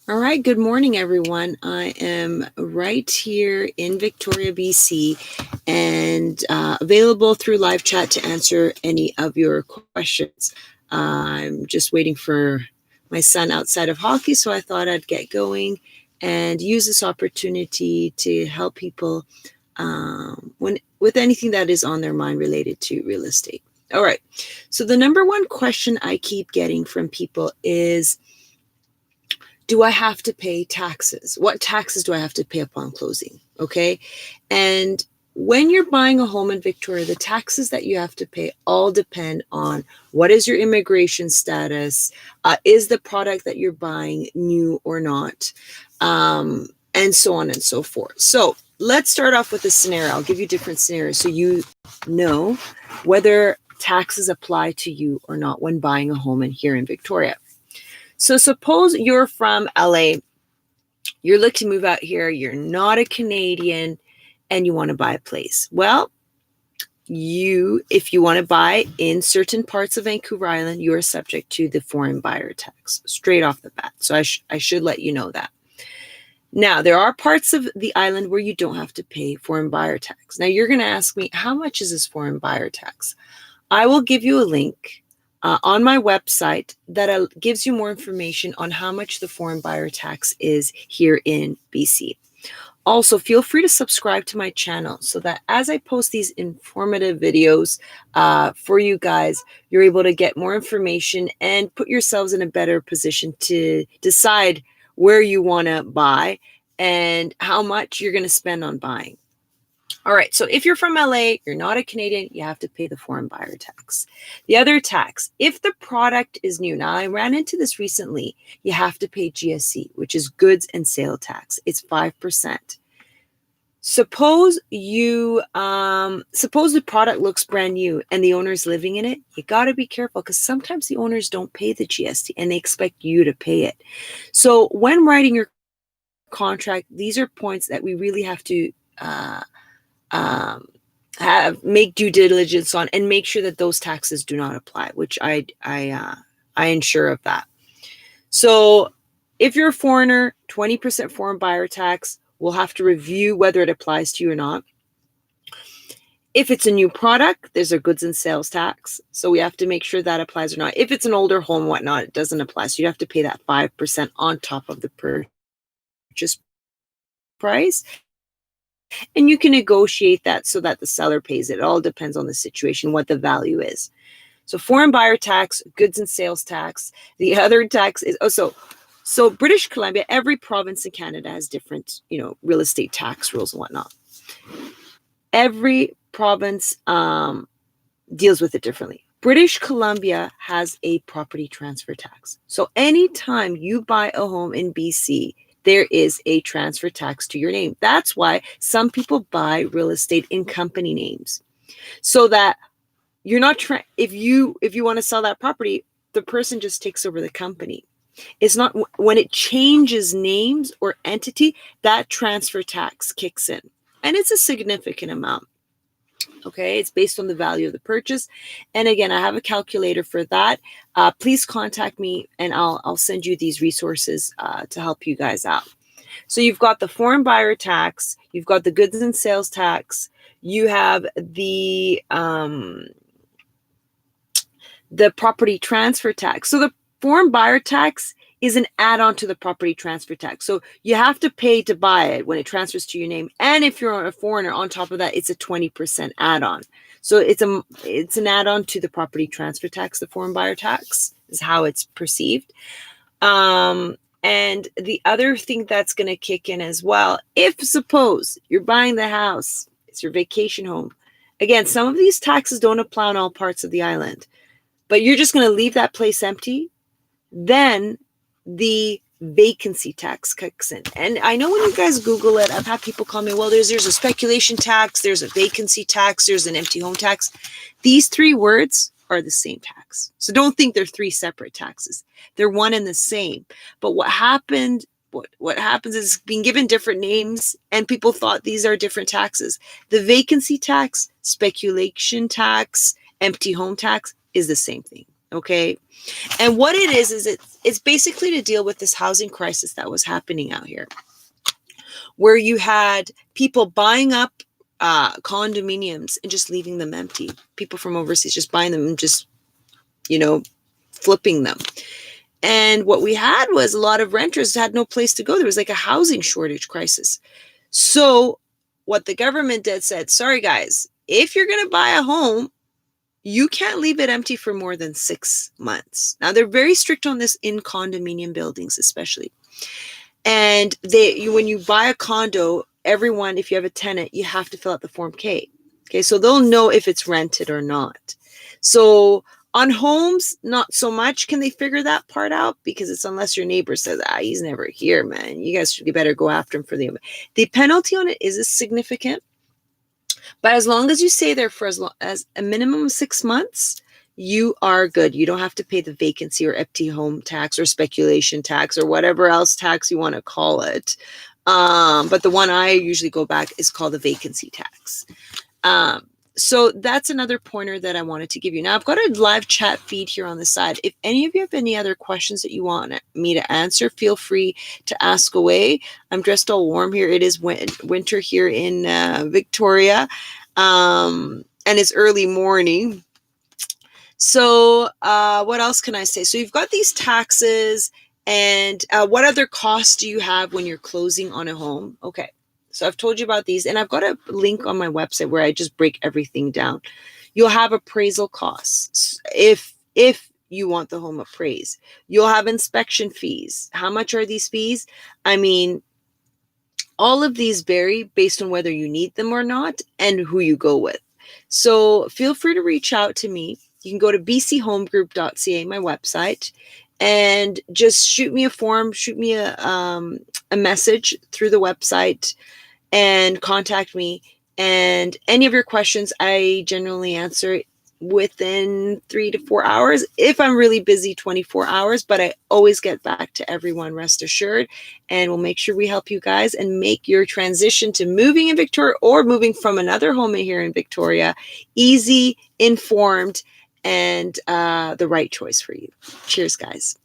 All right, good morning, everyone. I am right here in Victoria, BC, and available through live chat to answer any of your questions. I'm just waiting for my son outside of hockey, so I thought I'd get going and use this opportunity to help people with anything that is on their mind related to real estate. All right, so the number one question I keep getting from people is, do I have to pay taxes? What taxes do I have to pay upon closing? Okay. And when you're buying a home in Victoria, the taxes that you have to pay all depend on what is your immigration status, is the product that you're buying new or not, and so on and so forth. So let's start off with a scenario. I'll give you different scenarios so you know whether taxes apply to you or not when buying a home here in Victoria. So suppose you're from LA, you're looking to move out here, you're not a Canadian, and you want to buy a place. Well, if you want to buy in certain parts of Vancouver Island, you are subject to the foreign buyer tax straight off the bat. So I should let you know that. Now, there are parts of the island where you don't have to pay foreign buyer tax. Now, you're going to ask me, how much is this foreign buyer tax? I will give you a link on my website that gives you more information on how much the foreign buyer tax is here in BC. Also, feel free to subscribe to my channel so that as I post these informative videos for you guys, you're able to get more information and put yourselves in a better position to decide where you want to buy and how much you're going to spend on buying. All right, so if you're from LA, you're not a Canadian, you have to pay the foreign buyer tax. The other tax, if the product is new, now I ran into this recently, you have to pay GST, which is goods and sale tax. It's 5%. Suppose the product looks brand new and the owner's living in it, you got to be careful because sometimes the owners don't pay the GST and they expect you to pay it. So when writing your contract, these are points that we really have to make due diligence on and make sure that those taxes do not apply, which I ensure of that. So if you're a foreigner, 20% foreign buyer tax, we'll have to review whether it applies to you or not. If it's a new product, there's a goods and sales tax. So we have to make sure that applies or not. If it's an older home, whatnot, it doesn't apply. So you have to pay that 5% on top of the purchase price. And you can negotiate that so that the seller pays it. It all depends on the situation, what the value is. So foreign buyer tax, goods and sales tax. The other tax is so British Columbia, every province in Canada has different, real estate tax rules and whatnot. Every province deals with it differently. British Columbia has a property transfer tax. So anytime you buy a home in BC, there is a transfer tax to your name. That's why some people buy real estate in company names, so that you're not if you want to sell that property, the person just takes over the company. It's not when it changes names or entity, that transfer tax kicks in, and it's a significant amount. Okay, it's based on the value of the purchase. And again, I have a calculator for that. Please contact me and I'll send you these resources to help you guys out. So you've got the foreign buyer tax, you've got the goods and sales tax, you have the property transfer tax. So the foreign buyer tax is an add-on to the property transfer tax. So you have to pay to buy it when it transfers to your name. And if you're a foreigner, on top of that, it's a 20% add-on. So it's an add-on to the property transfer tax. The foreign buyer tax is how it's perceived. And the other thing that's going to kick in as well, if suppose you're buying the house, it's your vacation home. Again, some of these taxes don't apply on all parts of the island, but you're just going to leave that place empty, then the vacancy tax kicks in. And I know when you guys Google it, I've had people call me, well, there's a speculation tax, there's a vacancy tax, there's an empty home tax. These three words are the same tax. So don't think they're three separate taxes. They're one and the same. But what happens is it's being given different names and people thought these are different taxes. The vacancy tax, speculation tax, empty home tax is the same thing. Okay. And what it is it's basically to deal with this housing crisis that was happening out here, where you had people buying up condominiums and just leaving them empty. People from overseas just buying them and just, flipping them. And what we had was a lot of renters had no place to go. There was like a housing shortage crisis. So what the government did said, sorry guys, if you're going to buy a home, you can't leave it empty for more than 6 months. Now they're very strict on this in condominium buildings, especially. And when you buy a condo, everyone, if you have a tenant, you have to fill out the Form K. Okay, so they'll know if it's rented or not. So on homes, not so much can they figure that part out, because it's unless your neighbor says, he's never here, man. You guys should better go after him for the penalty on it is significant. But as long as you stay there for as a minimum of 6 months, you are good. You don't have to pay the vacancy or empty home tax or speculation tax or whatever else tax you want to call it. But the one I usually go back is called the vacancy tax. So that's another pointer that I wanted to give you. Now, I've got a live chat feed here on the side. If any of you have any other questions that you want me to answer, feel free to ask away. I'm dressed all warm here. It is winter here in Victoria, and it's early morning. So what else can I say? So you've got these taxes, and what other costs do you have when you're closing on a home? Okay. So I've told you about these, and I've got a link on my website where I just break everything down. You'll have appraisal costs if you want the home appraised. You'll have inspection fees. How much are these fees? I mean, all of these vary based on whether you need them or not and who you go with. So feel free to reach out to me. You can go to bchomegroup.ca, my website, and just shoot me a form, shoot me a message through the website, and contact me. And any of your questions, I generally answer within 3 to 4 hours. If I'm really busy, 24 hours, but I always get back to everyone, rest assured. And we'll make sure we help you guys and make your transition to moving in Victoria or moving from another home here in Victoria easy, informed, and the right choice for you. Cheers, guys.